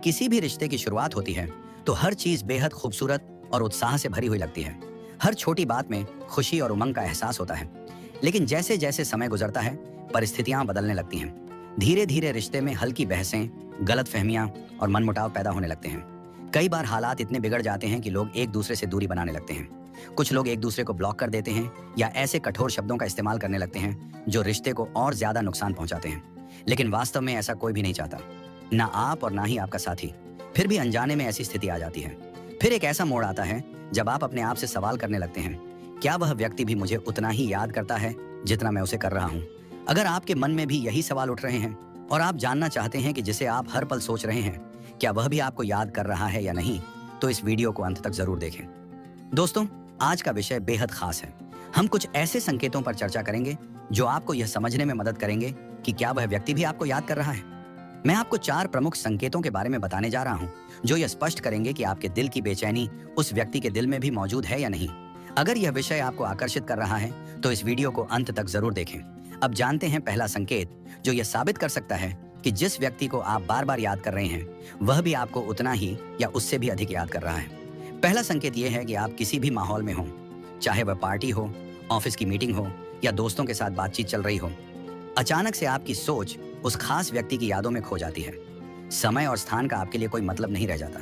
किसी भी रिश्ते की शुरुआत होती है तो हर चीज बेहद खूबसूरत और उत्साह से भरी हुई लगती है। हर छोटी बात में खुशी और उमंग का एहसास होता है। लेकिन जैसे जैसे समय गुजरता है, परिस्थितियां बदलने लगती हैं। धीरे धीरे रिश्ते में हल्की बहसें, गलतफहमियां और मनमुटाव पैदा होने लगते हैं। कई बार हालात इतने बिगड़ जाते हैं कि लोग एक दूसरे से दूरी बनाने लगते हैं। कुछ लोग एक दूसरे को ब्लॉक कर देते हैं या ऐसे कठोर शब्दों का इस्तेमाल करने लगते हैं जो रिश्ते को और ज्यादा नुकसान पहुंचाते हैं। लेकिन वास्तव में ऐसा कोई भी नहीं चाहता, ना आप और ना ही आपका साथी। फिर भी अनजाने में ऐसी स्थिति आ जाती है। फिर एक ऐसा मोड़ आता है जब आप अपने आप से सवाल करने लगते हैं, क्या वह व्यक्ति भी मुझे उतना ही याद करता है जितना मैं उसे कर रहा हूँ? अगर आपके मन में भी यही सवाल उठ रहे हैं और आप जानना चाहते हैं कि जिसे आप हर पल सोच रहे हैं, क्या वह भी आपको याद कर रहा है या नहीं, तो इस वीडियो को अंत तक जरूर देखें। दोस्तों, आज का विषय बेहद खास है। हम कुछ ऐसे संकेतों पर चर्चा करेंगे जो आपको यह समझने में मदद करेंगे कि क्या वह व्यक्ति भी आपको याद कर रहा है। मैं आपको 4 प्रमुख संकेतों के बारे में बताने जा रहा हूं जो यह स्पष्ट करेंगे कि आपके दिल की बेचैनी उस व्यक्ति के दिल में भी मौजूद है या नहीं। अगर यह विषय आपको आकर्षित कर रहा है तो इस वीडियो को अंत तक जरूर देखें। अब जानते हैं पहला संकेत जो यह साबित कर सकता है कि जिस व्यक्ति को आप बार बार याद कर रहे हैं वह भी आपको उतना ही या उससे भी अधिक याद कर रहा है। पहला संकेत यह है कि आप किसी भी माहौल में हो, चाहे वह पार्टी हो, ऑफिस की मीटिंग हो या दोस्तों के साथ बातचीत चल रही हो, अचानक से आपकी सोच उस खास व्यक्ति की यादों में खो जाती है। समय और स्थान का आपके लिए कोई मतलब नहीं रह जाता।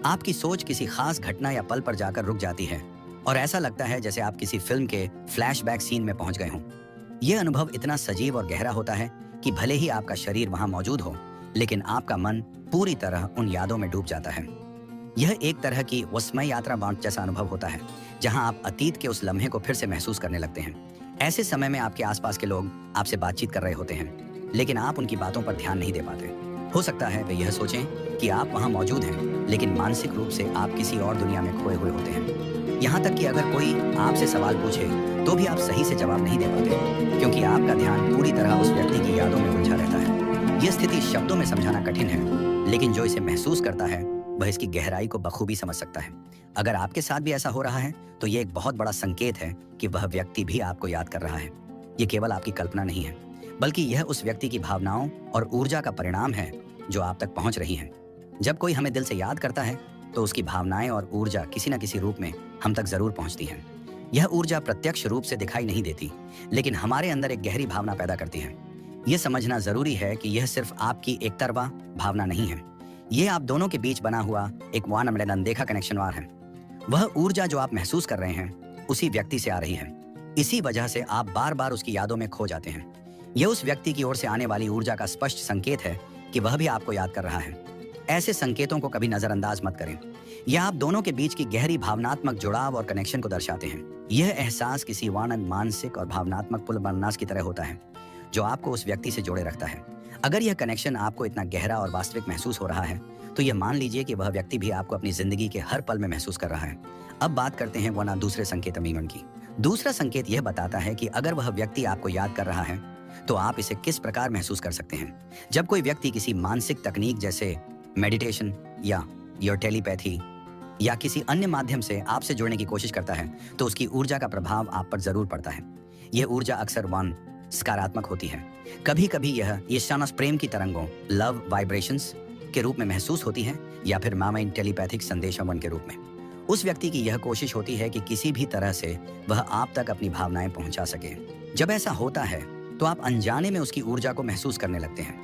आपकी सोच किसी खास घटना या पल पर जाकर रुक जाती है और ऐसा लगता है जैसे आप किसी फिल्म के फ्लैशबैक सीन में पहुंच गए हों। यह अनुभव इतना सजीव और गहरा होता है कि भले ही आपका शरीर वहां मौजूद हो, लेकिन आपका मन पूरी तरह उन यादों में डूब जाता है। यह एक तरह की विस्मय यात्रा बांट जैसा अनुभव होता है, जहां आप अतीत के उस लम्हे को फिर से महसूस करने लगते हैं। ऐसे समय में आपके आसपास के लोग आपसे बातचीत कर रहे होते हैं, लेकिन आप उनकी बातों पर ध्यान नहीं दे पाते। हो सकता है वे यह सोचें कि आप वहां मौजूद हैं, लेकिन मानसिक रूप से आप किसी और दुनिया में खोए हुए होते हैं। यहाँ तक कि अगर कोई आपसे सवाल पूछे तो भी आप सही से जवाब नहीं दे पाते, क्योंकि आपका ध्यान पूरी तरह उस व्यक्ति की यादों में उलझा रहता है। यह स्थिति शब्दों में समझाना कठिन है, लेकिन जो इसे महसूस करता है वह इसकी गहराई को बखूबी समझ सकता है। अगर आपके साथ भी ऐसा हो रहा है तो ये एक बहुत बड़ा संकेत है कि वह व्यक्ति भी आपको याद कर रहा है। ये केवल आपकी कल्पना नहीं है, बल्कि यह उस व्यक्ति की भावनाओं और ऊर्जा का परिणाम है जो आप तक पहुंच रही है। जब कोई हमें दिल से याद करता है तो उसकी भावनाएं और ऊर्जा किसी न किसी रूप में हम तक जरूर पहुंचती हैं। यह ऊर्जा प्रत्यक्ष रूप से दिखाई नहीं देती, लेकिन हमारे अंदर एक गहरी भावना पैदा करती है। यह समझना जरूरी है कि यह सिर्फ आपकी एक तरफा भावना नहीं है, यह आप दोनों के बीच बना हुआ एक अनदेखा कनेक्शनवार है। वह ऊर्जा जो आप महसूस कर रहे हैं उसी व्यक्ति से आ रही है। इसी वजह से आप बार बार उसकी यादों में खो जाते हैं। यह उस व्यक्ति की ओर से आने वाली ऊर्जा का स्पष्ट संकेत है कि वह भी आपको याद कर रहा है। ऐसे संकेतों को कभी नजरअंदाज मत करें। यह आप दोनों के बीच की गहरी भावनात्मक जुड़ाव और कनेक्शन को दर्शाते हैं। यह एहसास किसी मानसिक और भावनात्मक पुल बनना की तरह होता है जो आपको उस व्यक्ति से जोड़े रखता है। अगर यह कनेक्शन आपको इतना गहरा और वास्तविक महसूस हो रहा है तो यह मान लीजिए कि वह व्यक्ति भी आपको अपनी जिंदगी के हर पल में महसूस कर रहा है। अब बात करते हैं दूसरे संकेत अमीमन की। दूसरा संकेत यह बताता है कि अगर वह व्यक्ति आपको याद कर रहा है तो आप इसे किस प्रकार महसूस कर सकते हैं। जब कोई व्यक्ति किसी मानसिक तकनीक जैसे मेडिटेशन या योर टेलीपैथी या किसी अन्य माध्यम से आपसे जुड़ने की कोशिश करता है तो उसकी ऊर्जा का प्रभाव आप पर जरूर पड़ता है। यह ऊर्जा अक्सर सकारात्मक होती है। कभी कभी यह ईशानस प्रेम की तरंगों लव वाइब्रेशंस के रूप में महसूस होती है या फिर मामाइन टेलीपैथिक संदेशावन के रूप में। उस व्यक्ति की यह कोशिश होती है कि किसी भी तरह से वह आप तक अपनी भावनाएं पहुंचा सके। जब ऐसा होता है तो आप अनजाने में उसकी ऊर्जा को महसूस करने लगते हैं।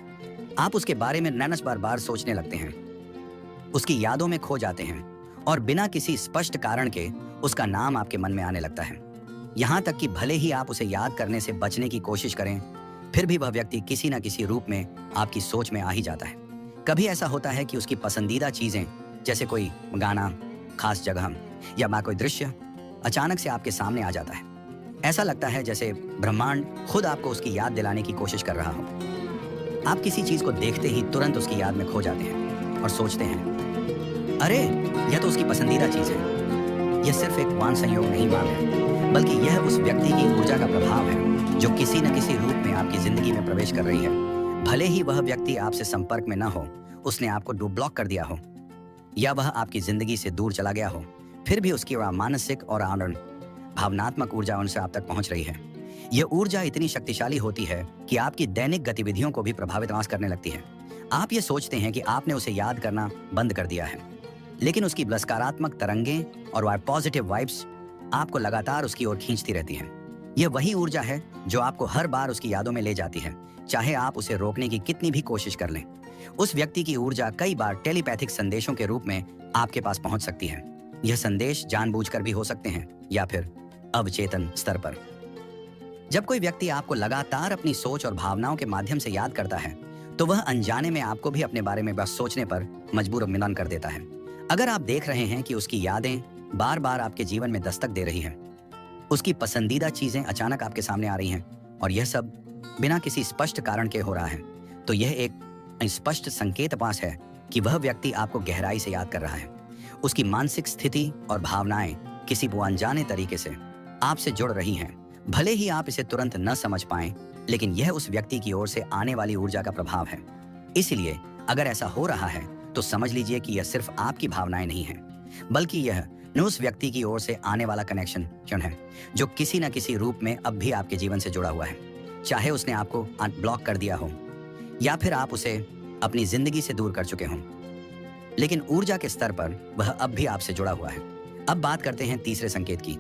आप उसके बारे में नैनस बार बार सोचने लगते हैं, उसकी यादों में खो जाते हैं और बिना किसी स्पष्ट कारण के उसका नाम आपके मन में आने लगता है। यहाँ तक कि भले ही आप उसे याद करने से बचने की कोशिश करें, फिर भी वह व्यक्ति किसी न किसी रूप में आपकी सोच में आ ही जाता है। कभी ऐसा होता है कि उसकी पसंदीदा चीजें जैसे कोई गाना, खास जगह या कोई दृश्य अचानक से आपके सामने आ जाता है। ऐसा लगता है जैसे ब्रह्मांड खुद आपको उसकी याद दिलाने की कोशिश कर रहा हो। आप किसी चीज को देखते ही तुरंत उसकी याद में खो जाते हैं और सोचते हैं, अरे यह तो उसकी पसंदीदा चीज है। यह सिर्फ एक संयोग नहीं है, बल्कि यह उस व्यक्ति की ऊर्जा का प्रभाव है जो किसी न किसी रूप में आपकी जिंदगी में प्रवेश कर रही है। भले ही वह व्यक्ति आपसे संपर्क में न हो, उसने आपको ब्लॉक कर दिया हो या वह आपकी जिंदगी से दूर चला गया हो, फिर भी उसकी मानसिक और भावनात्मक ऊर्जा उनसे आप तक पहुंच रही है। यह ऊर्जा इतनी शक्तिशाली होती है कि आपकी दैनिक गतिविधियों को भी प्रभावित करने लगती है। आप ये सोचते हैं कि आपने उसे याद करना बंद कर दिया है, लेकिन उसकी सकारात्मक तरंगें और वह पॉजिटिव वाइब्स आपको लगातार उसकी ओर खींचती रहती हैं। यह वही ऊर्जा है जो आपको हर बार उसकी यादों में ले जाती है, चाहे आप उसे रोकने की कितनी भी कोशिश कर लें। उस व्यक्ति की ऊर्जा कई बार टेलीपैथिक संदेशों के रूप में आपके पास पहुंच सकती है। यह संदेश जानबूझकर भी हो सकते हैं या फिर अवचेतन स्तर पर। जब कोई व्यक्ति आपको लगातार अपनी सोच और भावनाओं के माध्यम से याद करता है, तो वह अनजाने में आपको भी अपने बारे में बस सोचने पर मजबूर मिलन कर देता है। अगर आप देख रहे हैं कि उसकी यादें बार बार आपके जीवन में दस्तक दे रही हैं, उसकी पसंदीदा चीजें अचानक आपके सामने आ रही हैं और यह सब बिना किसी स्पष्ट कारण के हो रहा है, तो यह एक स्पष्ट संकेत पास है कि वह व्यक्ति आपको गहराई से याद कर रहा है। उसकी मानसिक स्थिति और भावनाएं किसी वो अनजाने तरीके से आपसे जुड़ रही हैं। भले ही आप इसे तुरंत न समझ पाएं, लेकिन यह उस व्यक्ति की ओर से आने वाली ऊर्जा का प्रभाव है। इसलिए अगर ऐसा हो रहा है तो समझ लीजिए कि यह सिर्फ आपकी भावनाएं नहीं है, बल्कि यह उस व्यक्ति की ओर से आने वाला कनेक्शन है जो किसी न किसी रूप में अब भी आपके जीवन से जुड़ा हुआ है। चाहे उसने आपको अनब्लॉक कर दिया हो या फिर आप उसे अपनी जिंदगी से दूर कर चुके हों, लेकिन ऊर्जा के स्तर पर वह अब भी आपसे जुड़ा हुआ है। अब बात करते हैं तीसरे संकेत की।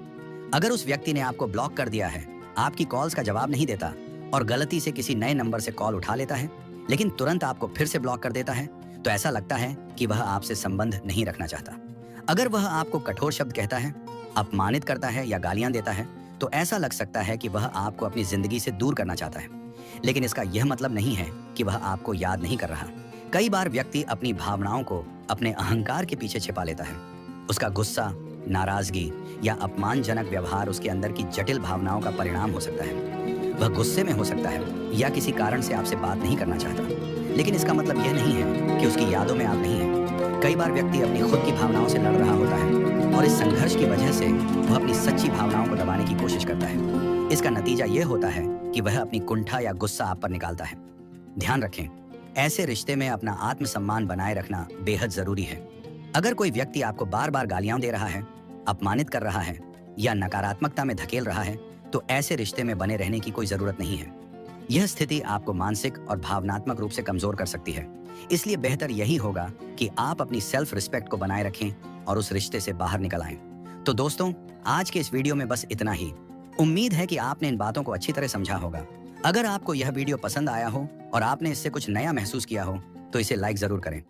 अगर उस व्यक्ति ने आपको ब्लॉक कर दिया है, आपकी कॉल्स का जवाब नहीं देता और गलती से किसी नए नंबर से कॉल उठा लेता है, लेकिन तुरंत आपको फिर से ब्लॉक कर देता है, तो ऐसा लगता है कि वह आपसे संबंध नहीं रखना चाहता। अगर वह आपको कठोर शब्द कहता है, अपमानित करता है या गालियां देता है, तो ऐसा लग सकता है कि वह आपको अपनी जिंदगी से दूर करना चाहता है। लेकिन इसका यह मतलब नहीं है कि वह आपको याद नहीं कर रहा। कई बार व्यक्ति अपनी भावनाओं को अपने अहंकार के पीछे छिपा लेता है। उसका गुस्सा, नाराजगी या अपमानजनक व्यवहार उसके अंदर की जटिल भावनाओं का परिणाम हो सकता है। वह गुस्से में हो सकता है या किसी कारण से आपसे बात नहीं करना चाहता, लेकिन इसका मतलब यह नहीं है कि उसकी यादों में आप नहीं हैं। कई बार व्यक्ति अपनी खुद की भावनाओं से लड़ रहा होता है और इस संघर्ष की वजह से वह अपनी सच्ची भावनाओं को दबाने की कोशिश करता है। इसका नतीजा यह होता है कि वह अपनी कुंठा या गुस्सा आप पर निकालता है। ध्यान रखें, ऐसे रिश्ते में अपना आत्मसम्मान बनाए रखना बेहद जरूरी है। अगर कोई व्यक्ति आपको बार बार गालियां दे रहा है, अपमानित कर रहा है या नकारात्मकता में धकेल रहा है, तो ऐसे रिश्ते में बने रहने की कोई जरूरत नहीं है। यह स्थिति आपको मानसिक और भावनात्मक रूप से कमजोर कर सकती है। इसलिए बेहतर यही होगा कि आप अपनी सेल्फ रिस्पेक्ट को बनाए रखें और उस रिश्ते से बाहर निकल आएं। तो दोस्तों, आज के इस वीडियो में बस इतना ही। उम्मीद है कि आपने इन बातों को अच्छी तरह समझा होगा। अगर आपको यह वीडियो पसंद आया हो और आपने इससे कुछ नया महसूस किया हो, तो इसे लाइक जरूर करें।